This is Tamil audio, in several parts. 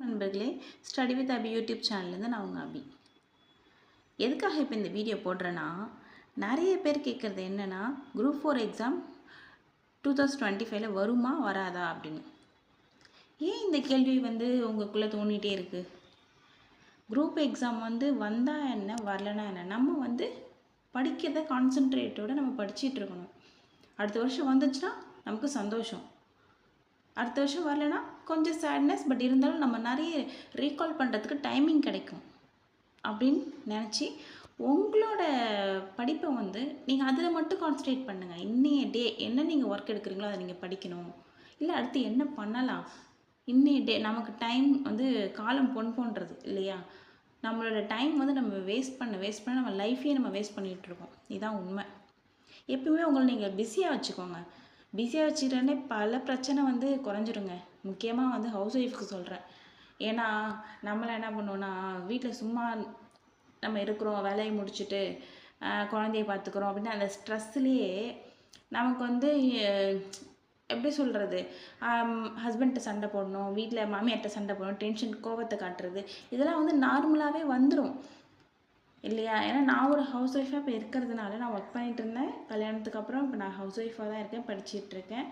நண்பர்களே, ஸ்டடி வித் அபி யூடியூப் சேனல்லேருந்து நான் உங்கள் அபி. எதுக்காக இப்போ இந்த வீடியோ போடுறேன்னா, நிறைய பேர் கேட்குறது என்னென்னா, குரூப் 4 எக்ஸாம் 2025 வருமா வராதா அப்படின்னு. ஏன் இந்த கேள்வி உங்களுக்குள்ளே தோணிகிட்டே இருக்குது? குரூப் எக்ஸாம் வந்தால் என்ன வரலனா என்ன, நம்ம படிக்கிறத கான்சென்ட்ரேட்டோடு நம்ம படிச்சுட்டு இருக்கணும். அடுத்த வருஷம் வந்துச்சுன்னா நமக்கு சந்தோஷம், அடுத்த வருஷம் வரலனா கொஞ்சம் சேட்னஸ். பட் இருந்தாலும் நம்ம நிறைய ரீகால் பண்ணுறதுக்கு டைமிங் கிடைக்கும் அப்படின்னு நினச்சி உங்களோட படிப்பை நீங்கள் அதில் மட்டும் கான்சன்ட்ரேட் பண்ணுங்கள். இன்னைய டே என்ன நீங்கள் ஒர்க் எடுக்கிறீங்களோ அதை நீங்கள் படிக்கணும். இல்லை அடுத்து என்ன பண்ணலாம், இன்னைய டே நமக்கு டைம் காலம் பொன் போன்றது இல்லையா? நம்மளோட டைம் நம்ம வேஸ்ட் பண்ண நம்ம லைஃப்பையே நம்ம வேஸ்ட் பண்ணிகிட்ருக்கோம். இதுதான் உண்மை. எப்பவுமே உங்களை நீங்கள் பிஸியாக வச்சுக்கோங்க. பிஸியாக வச்சுக்கிட்டே பல பிரச்சனை குறைஞ்சிடுங்க. முக்கியமாக ஹவுஸ் ஒய்ஃப்க்கு சொல்கிறேன். ஏன்னா நம்மளாம் என்ன பண்ணுவோன்னா, வீட்டில் சும்மா நம்ம இருக்கிறோம், வேலையை முடிச்சுட்டு குழந்தைய பார்த்துக்குறோம் அப்படின்னு அந்த ஸ்ட்ரெஸ்லேயே நமக்கு எப்படி சொல்கிறது, ஹஸ்பண்ட்ட சண்டை போடணும், வீட்டில் மாமியார்கிட்ட சண்டை போடணும், டென்ஷன் கோபத்தை காட்டுறது, இதெல்லாம் நார்மலாகவே வந்துடும் இல்லையா? ஏன்னா நான் ஒரு ஹவுஸ் ஒய்ஃபாக இப்போ இருக்கிறதுனால நான் ஒர்க் பண்ணிகிட்டு இருந்தேன். கல்யாணத்துக்கு அப்புறம் இப்போ நான் ஹவுஸ் ஒய்ஃபாக தான் இருக்கேன், படிச்சிட்ருக்கேன்.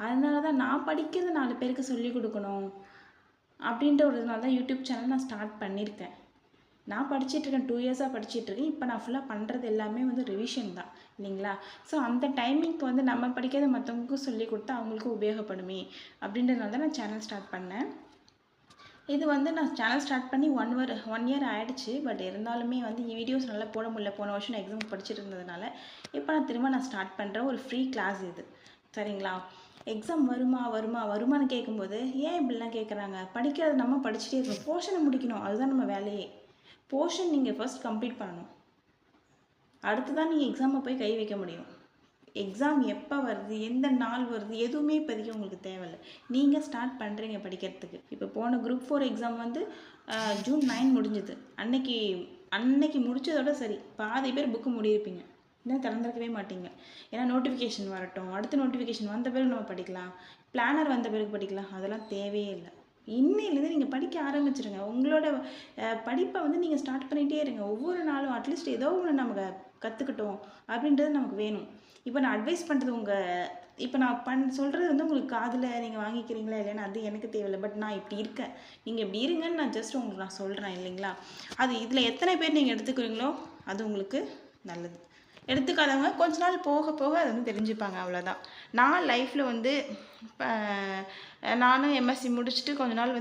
அதனால தான் நான் படிக்கிறது 4 பேருக்கு சொல்லிக் கொடுக்கணும் அப்படின்ற ஒரு இதனால தான் யூடியூப் சேனல் நான் ஸ்டார்ட் பண்ணியிருக்கேன். நான் படிச்சிட்ருக்கேன், 2 இயர்ஸாக படிச்சிட்ருக்கேன். இப்போ நான் ஃபுல்லாக பண்ணுறது எல்லாமே ரிவிஷன் தான் இல்லைங்களா? ஸோ அந்த டைமிங்க்கு நம்ம படிக்கிறத மற்றவங்களுக்கும் சொல்லி கொடுத்தா அவங்களுக்கும் உபயோகப்படுமே அப்படின்றதுனால தான் நான் சேனல் ஸ்டார்ட் பண்ணேன். இது நான் சேனல் ஸ்டார்ட் பண்ணி 1 இயர் ஆகிடுச்சு. பட் இருந்தாலுமே வீடியோஸ் நல்லா போட முடியல. போன வருஷம் நான் எக்ஸாம் படிச்சுட்டு இருந்ததுனால இப்போ நான் திரும்ப ஸ்டார்ட் பண்ணுறேன். ஒரு ஃப்ரீ கிளாஸ் இது, சரிங்களா? எக்ஸாம் வருமானு கேட்கும்போது ஏன் இப்படிலாம் கேட்குறாங்க? படிக்கிறது நம்ம படிச்சுட்டே இருக்கணும், போர்ஷனை முடிக்கணும், அதுதான் நம்ம வேலையே. போர்ஷன் நீங்கள் ஃபர்ஸ்ட் கம்ப்ளீட் பண்ணணும், அடுத்து தான் நீங்கள் எக்ஸாமை போய் கை வைக்க முடியும். எக்ஸாம் எப்போ வருது, எந்த நாள் வருது, எதுவுமே இப்போதைக்கு உங்களுக்கு தேவையில்லை. நீங்கள் ஸ்டார்ட் பண்ணுறீங்க படிக்கிறதுக்கு. இப்போ போன குரூப் 4 எக்ஸாம் ஜூன் 9 முடிஞ்சுது. அன்னைக்கு முடித்ததோட சரி, பாதி பேர் புக்கு முடியிருப்பீங்க, இன்னும் திறந்துருக்கவே மாட்டீங்க. ஏன்னா நோட்டிஃபிகேஷன் வரட்டும், அடுத்த நோட்டிஃபிகேஷன் வந்த பிறகு நம்ம படிக்கலாம், பிளானர் வந்த பிறகு படிக்கலாம், அதெல்லாம் தேவையே இல்லை. இன்னையிலேருந்து நீங்கள் படிக்க ஆரம்பிச்சிருங்க. உங்களோட படிப்பை நீங்கள் ஸ்டார்ட் பண்ணிகிட்டே இருங்க. ஒவ்வொரு நாளும் அட்லீஸ்ட் ஏதோ ஒன்று நம்ம கற்றுக்கிட்டோம் அப்படின்றது நமக்கு வேணும். இப்போ நான் அட்வைஸ் பண்ணுறது இப்போ நான் சொல்கிறது உங்களுக்கு காதில் நீங்கள் வாங்கிக்கிறீங்களா இல்லைன்னா அது எனக்கு தேவையில்லை. பட் நான் இப்படி இருக்கேன், நீங்கள் இப்படி இருங்கன்னு நான் ஜஸ்ட் உங்களுக்கு நான் சொல்கிறேன் இல்லைங்களா? அது இதில் எத்தனை பேர் நீங்கள் எடுத்துக்கிறீங்களோ அது உங்களுக்கு நல்லது. எடுத்துக்காதவங்க கொஞ்ச நாள் போக போக அதை தெரிஞ்சுப்பாங்க, அவ்வளோதான். நான் லைஃப்பில் நானும் எம்எஸ்சி முடிச்சுட்டு கொஞ்ச நாள்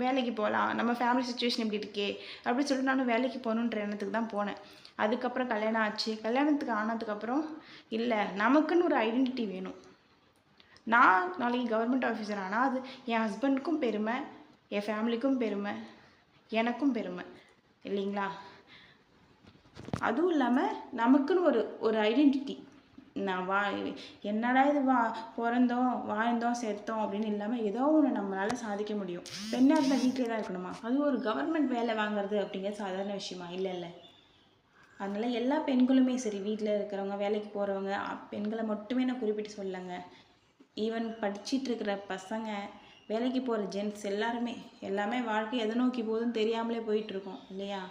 வேலைக்கு போகலாம், நம்ம ஃபேமிலி சுச்சுவேஷன் எப்படி இருக்கே அப்படின்னு சொல்லிட்டு நானும் வேலைக்கு போகணுன்ற எண்ணத்துக்கு தான் போனேன். அதுக்கப்புறம் கல்யாணம் ஆச்சு. கல்யாணத்துக்கு ஆனதுக்கப்புறம் இல்லை, நமக்குன்னு ஒரு ஐடென்டிட்டி வேணும். நான் நாளைக்கு கவர்மெண்ட் ஆஃபீஸர் ஆனால் அது என் ஹஸ்பண்டுக்கும் பெருமை, என் ஃபேமிலிக்கும் பெருமை, எனக்கும் பெருமை இல்லைங்களா? அதுவும் இல்லாமல் நமக்குன்னு ஒரு ஐடென்டிட்டி. நான் என்னடா இது பிறந்தோம் வாழ்ந்தோம் செத்தோம் அப்படின்னு இல்லாமல் ஏதோ ஒன்று நம்மளால் சாதிக்க முடியும். பெண்ணாக இருந்தால் வீட்டிலே தான் இருக்கணுமா? அது ஒரு கவர்மெண்ட் வேலை வாங்குறது அப்படிங்கிறது சாதாரண விஷயமா? இல்லை. அதனால் எல்லா பெண்களுமே சரி, வீட்டில் இருக்கிறவங்க, வேலைக்கு போகிறவங்க, பெண்களை மட்டுமே நான் குறிப்பிட்டு சொல்லலைங்க. ஈவன் படிச்சுட்டு இருக்கிற பசங்க, வேலைக்கு போகிற ஜென்ட்ஸ் எல்லாமே வாழ்க்கை எதை நோக்கி போகுதுன்னு தெரியாமலே போயிட்டுருக்கோம் இல்லையா?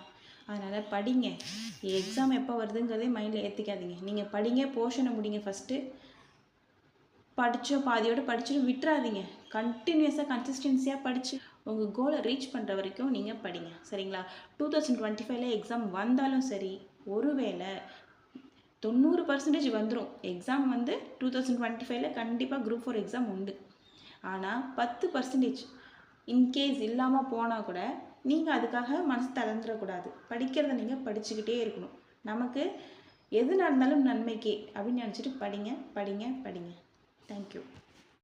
அதனால் படிங்க. எக்ஸாம் எப்போ வருதுங்கிறதே மைண்டில் ஏற்றிக்காதீங்க. நீங்கள் படிங்க, போர்ஷனை முடிங்க. ஃபஸ்ட்டு பாதியோடு படிச்சுட்டு விட்டுறாதீங்க. கண்டினியூஸாக கன்சிஸ்டன்சியாக படித்து உங்கள் கோலை ரீச் பண்ணுற வரைக்கும் நீங்கள் படிங்க, சரிங்களா? 2025 எக்ஸாம் வந்தாலும் சரி, ஒருவேளை 90% வந்துடும் எக்ஸாம் 2025 கண்டிப்பாக குரூப் 4 எக்ஸாம் உண்டு. ஆனால் 10% இன்கேஸ் இல்லாமல் போனால் கூட நீங்கள் அதுக்காக மனசு தளர்ந்துடக்கூடாது. படிக்கிறத நீங்கள் படிச்சுக்கிட்டே இருக்கணும். நமக்கு எது நடந்தாலும் நன்மைக்கே அப்படின்னு நினச்சிட்டு படிங்க. தேங்க்யூ.